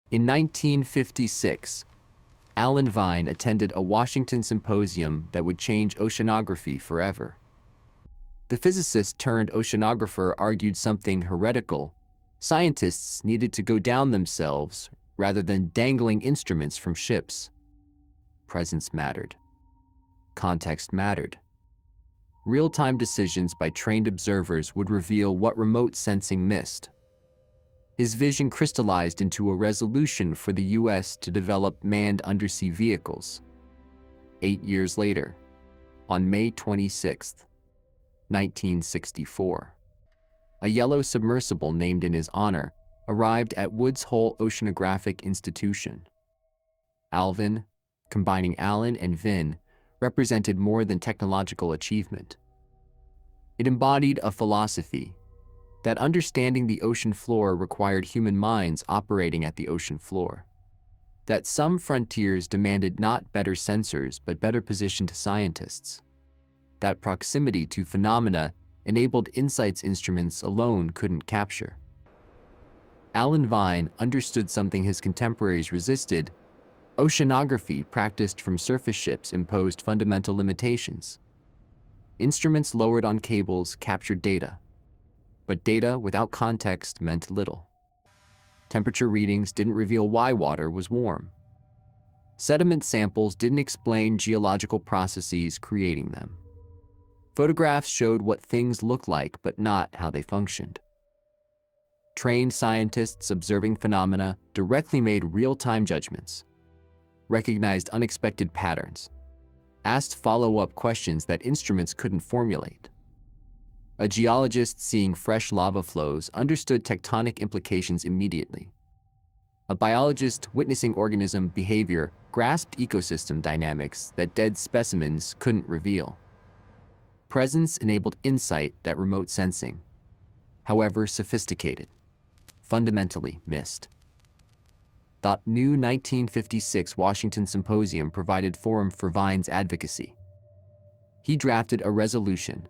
In 1956, Allyn Vine attended a Washington symposium that would change oceanography forever. The physicist turned oceanographer argued something heretical. Scientists needed to go down themselves rather than dangling instruments from ships. Presence mattered. Context mattered. Real-time decisions by trained observers would reveal what remote sensing missed. His vision crystallized into a resolution for the U.S. to develop manned undersea vehicles. 8 years later, on May 26, 1964, a yellow submersible named in his honor arrived at Woods Hole Oceanographic Institution. Alvin, combining Allyn and Vine, represented more than technological achievement. It embodied a philosophy that understanding the ocean floor required human minds operating at the ocean floor, that some frontiers demanded not better sensors but better positioned scientists, that proximity to phenomena enabled insights instruments alone couldn't capture. Allyn Vine understood something his contemporaries resisted. Oceanography practiced from surface ships imposed fundamental limitations. Instruments lowered on cables captured data, but data without context meant little. Temperature readings didn't reveal why water was warm. Sediment samples didn't explain geological processes creating them. Photographs showed what things looked like, but not how they functioned. Trained scientists observing phenomena directly made real-time judgments, recognized unexpected patterns, asked follow-up questions that instruments couldn't formulate. A geologist seeing fresh lava flows understood tectonic implications immediately. A biologist witnessing organism behavior grasped ecosystem dynamics that dead specimens couldn't reveal. Presence enabled insight that remote sensing, however sophisticated, fundamentally missed. The new 1956 Washington Symposium provided forum for Vine's advocacy. He drafted a resolution.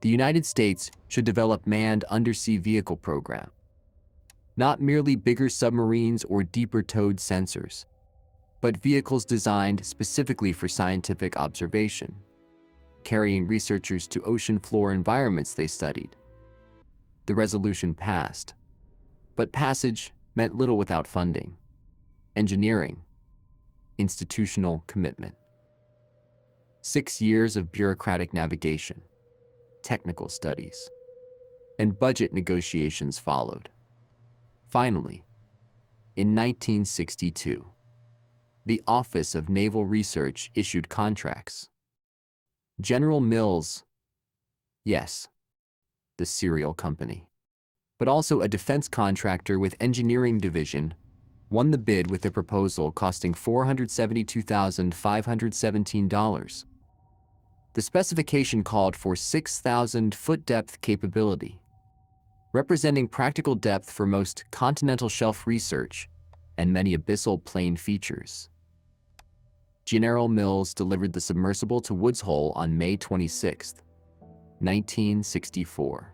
The United States should develop manned undersea vehicle program, not merely bigger submarines or deeper towed sensors, but vehicles designed specifically for scientific observation, carrying researchers to ocean floor environments they studied. The resolution passed, but passage meant little without funding, engineering, institutional commitment. 6 years of bureaucratic navigation, technical studies, and budget negotiations followed. Finally, in 1962, the Office of Naval Research issued contracts. General Mills, yes, the cereal company, but also a defense contractor with engineering division, won the bid with a proposal costing $472,517. The specification called for 6,000-foot depth capability, representing practical depth for most continental shelf research and many abyssal plane features. General Mills delivered the submersible to Woods Hole on May 26, 1964.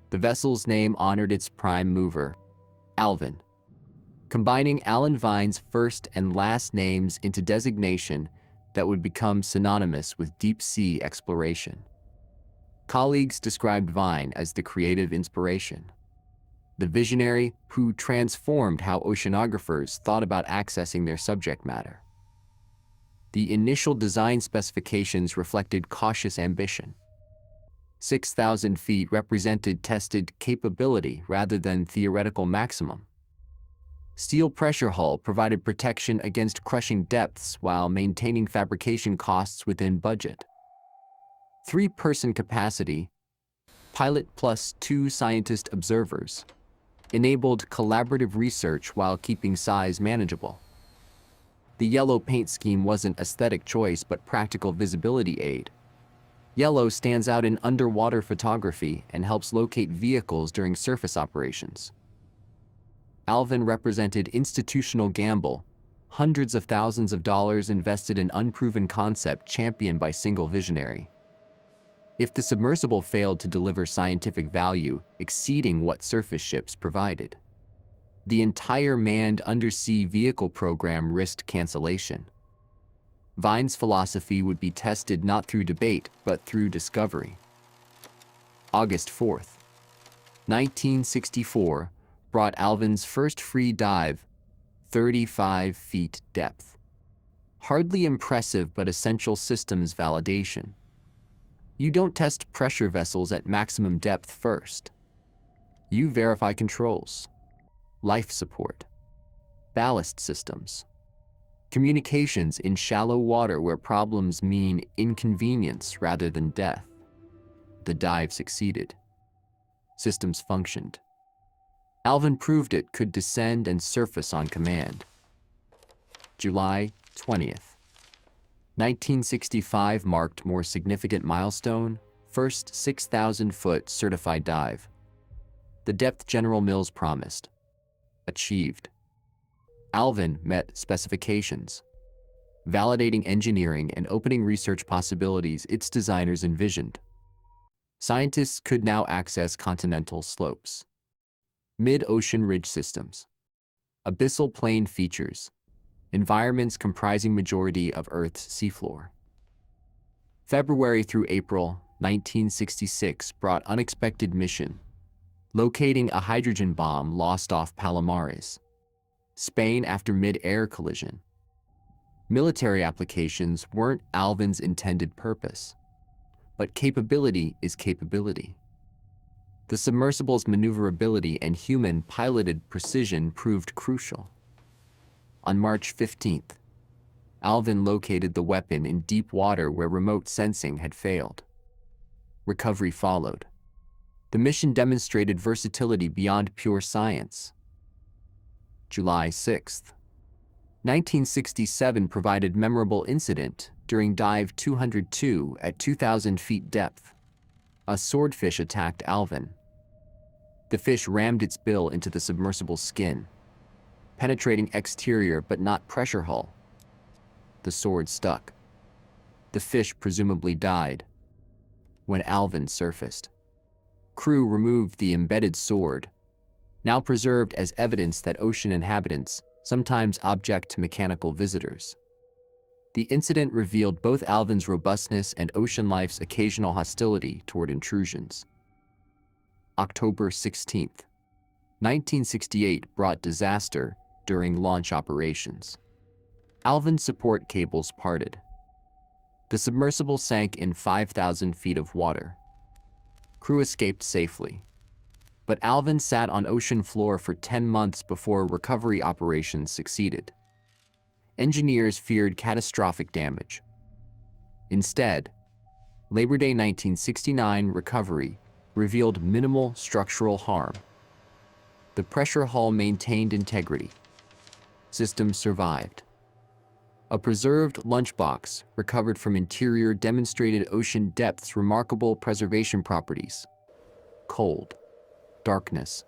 The vessel's name honored its prime mover, Alvin, combining Allyn Vine's first and last names into designation that would become synonymous with deep-sea exploration. Colleagues described Vine as the creative inspiration, the visionary who transformed how oceanographers thought about accessing their subject matter. The initial design specifications reflected cautious ambition. 6,000 feet represented tested capability rather than theoretical maximum. Steel pressure hull provided protection against crushing depths while maintaining fabrication costs within budget. 3-person capacity, pilot plus 2 scientist observers, enabled collaborative research while keeping size manageable. The yellow paint scheme wasn't aesthetic choice but practical visibility aid. Yellow stands out in underwater photography and helps locate vehicles during surface operations. Alvin represented institutional gamble, hundreds of thousands of dollars invested in unproven concept championed by single visionary. If the submersible failed to deliver scientific value exceeding what surface ships provided, the entire manned undersea vehicle program risked cancellation. Vine's philosophy would be tested not through debate, but through discovery. August 4th, 1964, brought Alvin's first free dive, 35 feet depth. Hardly impressive but essential systems validation. You don't test pressure vessels at maximum depth first. You verify controls, life support, ballast systems, communications in shallow water where problems mean inconvenience rather than death. The dive succeeded. Systems functioned. Alvin proved it could descend and surface on command. July 20th, 1965 marked more significant milestone, first 6,000-foot certified dive. The depth General Mills promised. Achieved. Alvin met specifications, validating engineering and opening research possibilities its designers envisioned. Scientists could now access continental slopes, mid-ocean ridge systems, abyssal plain features, environments comprising majority of Earth's seafloor. February through April 1966 brought unexpected mission, locating a hydrogen bomb lost off Palomares, Spain after mid-air collision. Military applications weren't Alvin's intended purpose, but capability is capability. The submersible's maneuverability and human-piloted precision proved crucial. On March 15th, Alvin located the weapon in deep water where remote sensing had failed. Recovery followed. The mission demonstrated versatility beyond pure science. July 6th, 1967 provided memorable incident during dive 202 at 2,000 feet depth. A swordfish attacked Alvin. The fish rammed its bill into the submersible's skin, penetrating exterior but not pressure hull. The sword stuck. The fish presumably died. When Alvin surfaced, crew removed the embedded sword, now preserved as evidence that ocean inhabitants sometimes object to mechanical visitors. The incident revealed both Alvin's robustness and ocean life's occasional hostility toward intrusions. October 16th, 1968 brought disaster during launch operations. Alvin's support cables parted. The submersible sank in 5,000 feet of water. Crew escaped safely, but Alvin sat on ocean floor for 10 months before recovery operations succeeded. Engineers feared catastrophic damage. Instead, Labor Day 1969 recovery revealed minimal structural harm. The pressure hull maintained integrity. Systems survived. A preserved lunchbox recovered from interior demonstrated ocean depth's remarkable preservation properties: cold, darkness,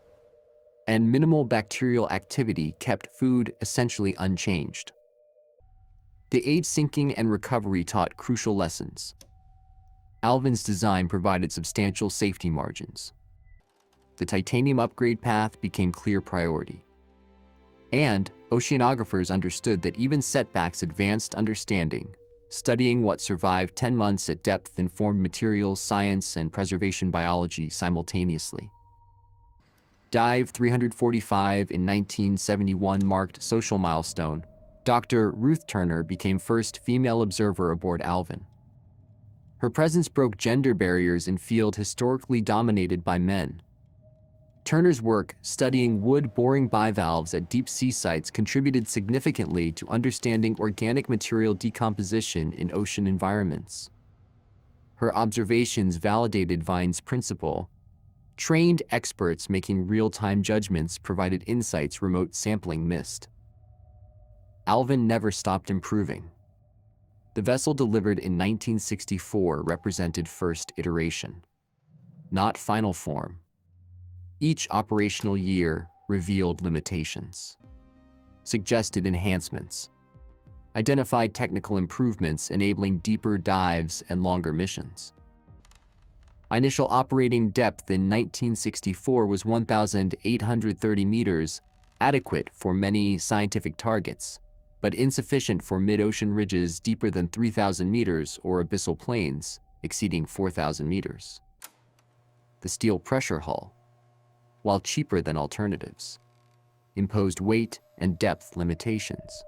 and minimal bacterial activity kept food essentially unchanged. The aid sinking and recovery taught crucial lessons. Alvin's design provided substantial safety margins. The titanium upgrade path became clear priority. And oceanographers understood that even setbacks advanced understanding. Studying what survived 10 months at depth informed materials science and preservation biology simultaneously. Dive 345 in 1971 marked social milestone. Dr. Ruth Turner became first female observer aboard Alvin. Her presence broke gender barriers in field historically dominated by men. Turner's work studying wood boring bivalves at deep sea sites contributed significantly to understanding organic material decomposition in ocean environments. Her observations validated Vine's principle. Trained experts making real-time judgments provided insights remote sampling missed. Alvin never stopped improving. The vessel delivered in 1964 represented first iteration, not final form. Each operational year revealed limitations, suggested enhancements, identified technical improvements enabling deeper dives and longer missions. Initial operating depth in 1964 was 1,830 meters, adequate for many scientific targets, but insufficient for mid-ocean ridges deeper than 3,000 meters or abyssal plains exceeding 4,000 meters. The steel pressure hull, while cheaper than alternatives, imposed weight and depth limitations.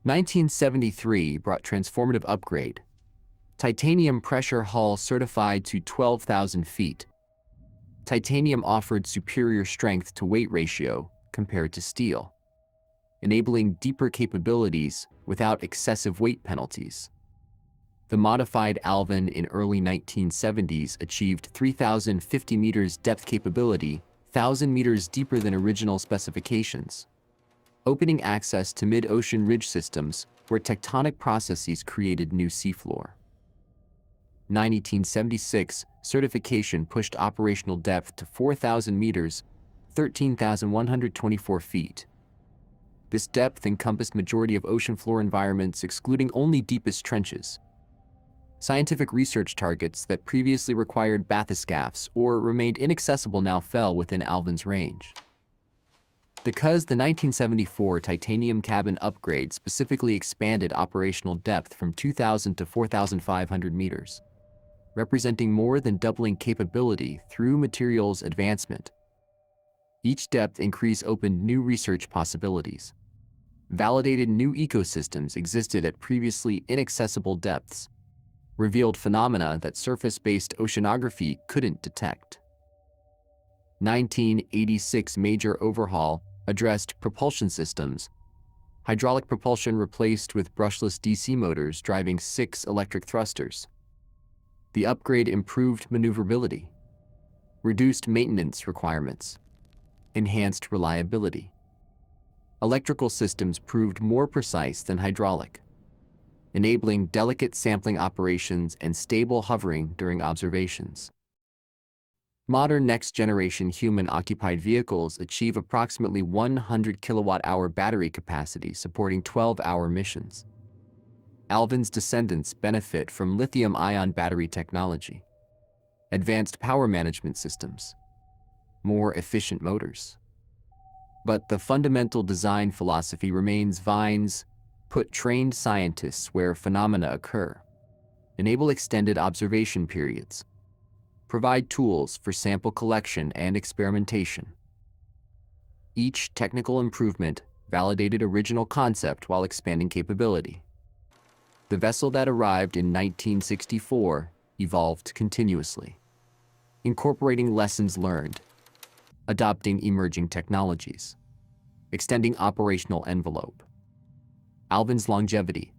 1973 brought transformative upgrade. Titanium pressure hull certified to 12,000 feet. Titanium offered superior strength to weight ratio compared to steel, enabling deeper capabilities without excessive weight penalties. The modified Alvin in early 1970s achieved 3,050 meters depth capability, 1,000 meters deeper than original specifications, opening access to mid-ocean ridge systems where tectonic processes created new seafloor. 1976 certification pushed operational depth to 4,000 meters, 13,124 feet. This depth encompassed majority of ocean floor environments, excluding only deepest trenches. Scientific research targets that previously required bathyscaphs or remained inaccessible now fell within Alvin's range. Because the 1974 titanium cabin upgrade specifically expanded operational depth from 2,000 to 4,500 meters, representing more than doubling capability through materials advancement. Each depth increase opened new research possibilities, validated new ecosystems existed at previously inaccessible depths, revealed phenomena that surface-based oceanography couldn't detect. 1986 major overhaul addressed propulsion systems. Hydraulic propulsion replaced with brushless DC motors driving 6 electric thrusters. The upgrade improved maneuverability, reduced maintenance requirements, enhanced reliability. Electrical systems proved more precise than hydraulic, enabling delicate sampling operations and stable hovering during observations. Modern next-generation human-occupied vehicles achieve approximately 100 kilowatt-hour battery capacity supporting 12-hour missions. Alvin's descendants benefit from lithium-ion battery technology, advanced power management systems, more efficient motors. But the fundamental design philosophy remains Vine's: put trained scientists where phenomena occur, enable extended observation periods, provide tools for sample collection and experimentation. Each technical improvement validated original concept while expanding capability. The vessel that arrived in 1964 evolved continuously, incorporating lessons learned, adopting emerging technologies, extending operational envelope. Alvin's longevity,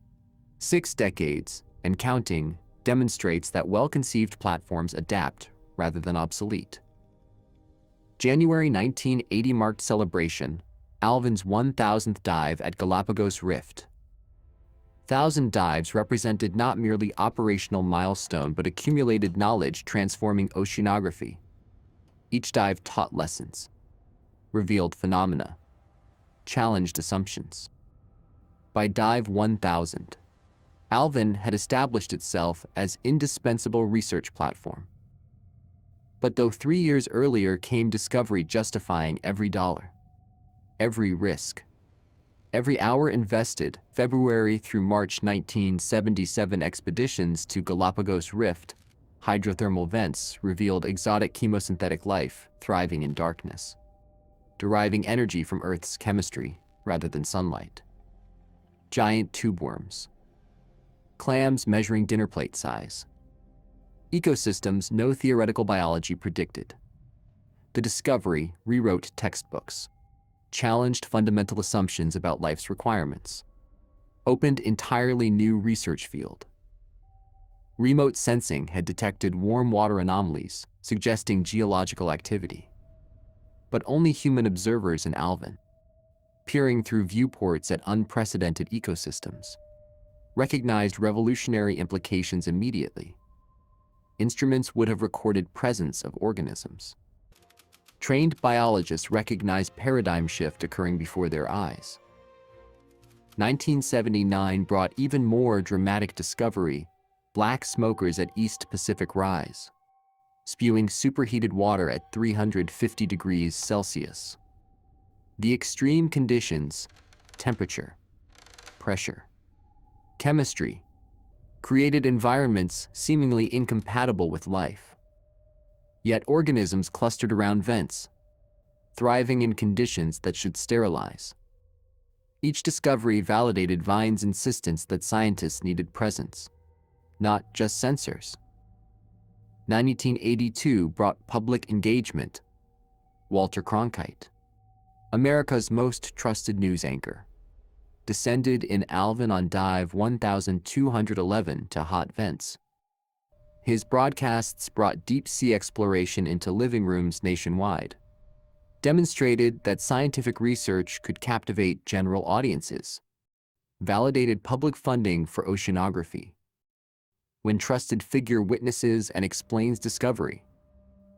6 decades and counting, demonstrates that well-conceived platforms adapt rather than obsolete. January 1980 marked celebration, Alvin's 1,000th dive at Galapagos Rift. 1,000 dives represented not merely operational milestone but accumulated knowledge transforming oceanography. Each dive taught lessons, revealed phenomena, challenged assumptions. By dive 1,000, Alvin had established itself as indispensable research platform. But though 3 years earlier came discovery justifying every dollar, every risk, every hour invested, February through March 1977 expeditions to Galapagos Rift, hydrothermal vents revealed exotic chemosynthetic life thriving in darkness, deriving energy from Earth's chemistry rather than sunlight. Giant tube worms, clams measuring dinner plate size, ecosystems no theoretical biology predicted. The discovery rewrote textbooks, challenged fundamental assumptions about life's requirements, opened entirely new research field. Remote sensing had detected warm water anomalies, suggesting geological activity. But only human observers in Alvin, peering through viewports at unprecedented ecosystems, recognized revolutionary implications immediately. Instruments would have recorded presence of organisms. Trained biologists recognized paradigm shift occurring before their eyes. 1979 brought even more dramatic discovery: black smokers at East Pacific Rise, spewing superheated water at 350 degrees Celsius. The extreme conditions, temperature, pressure, chemistry, created environments seemingly incompatible with life. Yet organisms clustered around vents, thriving in conditions that should sterilize. Each discovery validated Vine's insistence that scientists needed presence, not just sensors. 1982 brought public engagement. Walter Cronkite, America's most trusted news anchor, descended in Alvin on dive 1211 to hot vents. His broadcasts brought deep-sea exploration into living rooms nationwide, demonstrated that scientific research could captivate general audiences, validated public funding for oceanography. When trusted figure witnesses and explains discovery,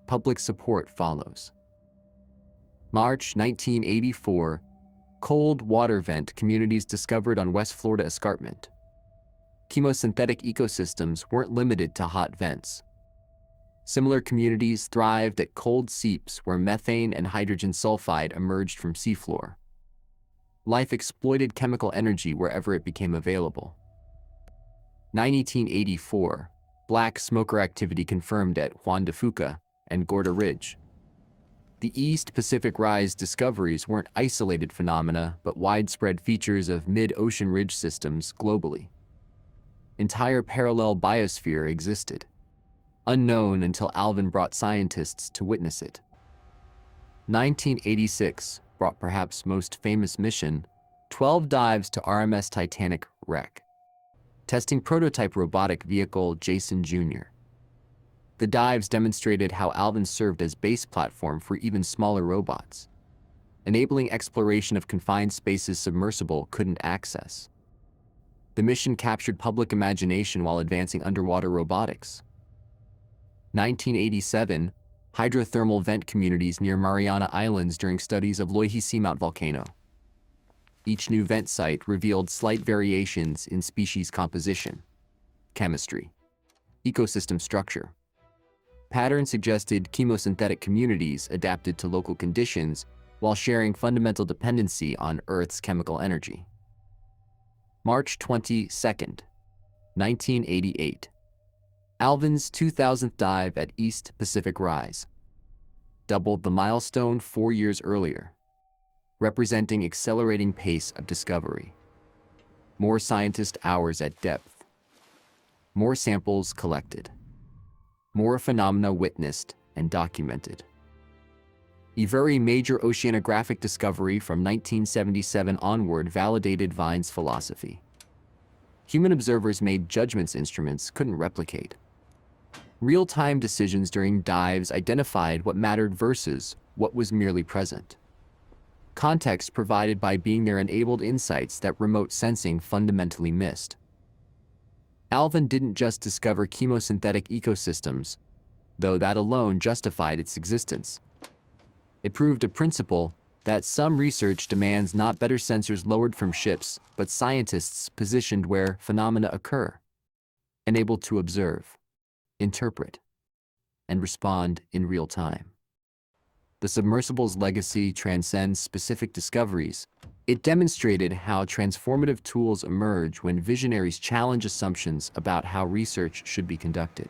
public support follows. March 1984, cold water vent communities discovered on West Florida escarpment. Chemosynthetic ecosystems weren't limited to hot vents. Similar communities thrived at cold seeps where methane and hydrogen sulfide emerged from seafloor. Life exploited chemical energy wherever it became available. 1984, black smoker activity confirmed at Juan de Fuca and Gorda Ridge. The East Pacific Rise discoveries weren't isolated phenomena, but widespread features of mid-ocean ridge systems globally. Entire parallel biosphere existed, unknown until Alvin brought scientists to witness it. 1986 brought perhaps most famous mission, 12 dives to RMS Titanic wreck, testing prototype robotic vehicle Jason Jr. The dives demonstrated how Alvin served as base platform for even smaller robots, enabling exploration of confined spaces Submersible couldn't access. The mission captured public imagination while advancing underwater robotics. 1987, hydrothermal vent communities near Mariana Islands during studies of Loihi Seamount volcano. Each new vent site revealed slight variations in species composition, chemistry, ecosystem structure. Patterns suggested chemosynthetic communities adapted to local conditions while sharing fundamental dependency on Earth's chemical energy. March 22, 1988. Alvin's 2000th dive at East Pacific Rise doubled the milestone 4 years earlier, representing accelerating pace of discovery. More scientist hours at depth, more samples collected, more phenomena witnessed and documented. A very major oceanographic discovery from 1977 onward validated Vine's philosophy. Human observers made judgments instruments couldn't replicate. Real-time decisions during dives identified what mattered versus what was merely present. Context provided by being there enabled insights that remote sensing fundamentally missed. Alvin didn't just discover chemosynthetic ecosystems, though that alone justified its existence. It proved a principle that some research demands not better sensors lowered from ships, but scientists positioned where phenomena occur, and able to observe, interpret, and respond in real time. The submersible's legacy transcends specific discoveries. It demonstrated how transformative tools emerge when visionaries challenge assumptions about how research should be conducted.